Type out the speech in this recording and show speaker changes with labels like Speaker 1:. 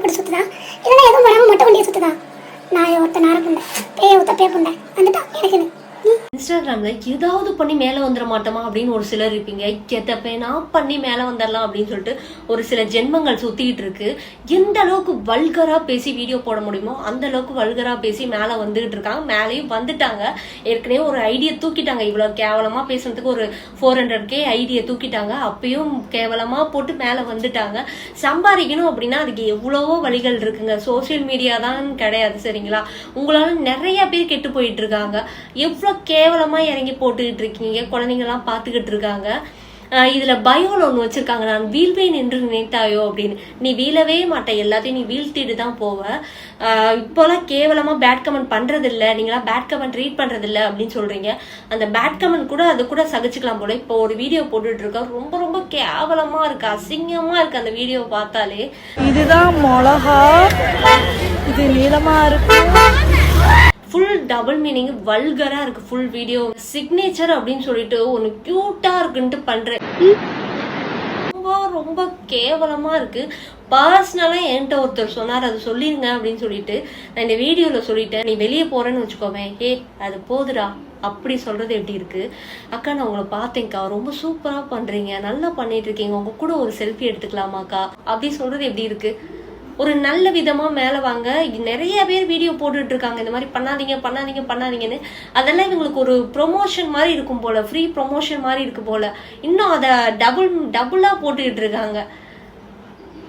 Speaker 1: போட்டு சுத்துதா இல்லைன்னா எதுவும் வராமல் மொட்டை வண்டியை சுத்துதா? நான் ஒருத்த நார புண்டை பேய ஊத்த பே புண்டை வந்துட்டான் எனக்கு.
Speaker 2: இன்ஸ்டாகிராம்ல ஏதாவது பண்ணி மேல வந்துட மாட்டோமா அப்படின்னு ஒரு சிலர் இருப்பீங்க. எத்தப்பேனா பண்ணி மேல வந்துடலாம் அப்படின்னு சொல்லிட்டு ஒரு சில ஜென்மங்கள் சுத்திட்டு இருக்கு. எந்த அளவுக்கு வல்கரா பேசி வீடியோ போட முடியுமோ அந்த அளவுக்கு வல்கரா பேசி மேல வந்துகிட்டு இருக்காங்க. மேலேயும் வந்துட்டாங்க. ஏற்கனவே ஒரு ஐடியா தூக்கிட்டாங்க. இவ்வளவு கேவலமா பேசுறதுக்கு ஒரு 400K ஐடியா தூக்கிட்டாங்க. அப்பயும் கேவலமா போட்டு மேல வந்துட்டாங்க. சம்பாதிக்கணும் அப்படின்னா அதுக்கு எவ்வளவோ வழிகள் இருக்குங்க. சோசியல் மீடியா தான் கிடையாது சரிங்களா? உங்களால நிறைய பேர் கெட்டு போயிட்டு இருக்காங்க. எவ்வளவு கேவலமா இறங்கி போட்டுக்கிட்டு இருக்கீங்க. குழந்தைங்கலாம் பாத்துக்கிட்டு இருக்காங்க. இதுல பயோல ஒண்ணு வச்சிருக்காங்க, நான் வீழ்வேன் என்று நினைத்தாயோ அப்படின்னு. நீ வீழவே மாட்ட, எல்லாத்தையும் நீ வீழ்த்திட்டு தான் போவ. இப்போலாம் கேவலமா பேட் கமெண்ட் பண்றது இல்ல, நீங்களா பேட் கமெண்ட் ரீட் பண்றது இல்ல அப்படின்னு சொல்றீங்க. அந்த பேட் கமெண்ட் கூட அது கூட சகிச்சுக்கலாம் போல. இப்போ ஒரு வீடியோ போட்டுட்டு இருக்க, ரொம்ப ரொம்ப கேவலமா இருக்கு, அசிங்கமா இருக்கு அந்த வீடியோ பார்த்தாலே.
Speaker 3: இதுதான் மிளகா, இது நீளமா இருக்கு.
Speaker 2: ஃபுல் டபுள் மீனிங், வல்கரா இருக்கு ஃபுல் வீடியோ. சிக்னேச்சர் அப்படின்னு சொல்லிட்டு ஒன்னு கியூட்டா இருக்குன்ட்டு பண்றேன். ரொம்ப ரொம்ப கேவலமா இருக்கு. பர்சனலா என்கிட்ட ஒருத்தர் சொன்னார், அது சொல்லிருங்க அப்படின்னு சொல்லிட்டு நான் இந்த வீடியோல சொல்லிட்டேன். நீ வெளியே போறேன்னு வச்சுக்கோமே, அது போதுடா அப்படி சொல்றது எப்படி இருக்கு? அக்கா நான் உங்களை பார்த்தேன்க்கா, ரொம்ப சூப்பரா பண்றீங்க, நல்லா பண்ணிட்டு இருக்கீங்க, உங்க கூட ஒரு செல்ஃபி எடுத்துக்கலாமாக்கா அப்படி சொல்றது எப்படி இருக்கு? ஒரு நல்ல விதமா மேல வாங்க. நிறைய பேர் வீடியோ போட்டுட்டு இருக்காங்க இந்த மாதிரி பண்ணாதீங்க பண்ணாதீங்க பண்ணாதீங்கன்னு. அதெல்லாம் இவங்களுக்கு ஒரு ப்ரொமோஷன் மாதிரி இருக்கும் போல, ஃப்ரீ ப்ரொமோஷன் மாதிரி இருக்கு போல. இன்னும் அதை டபுளா போட்டுக்கிட்டு இருக்காங்க.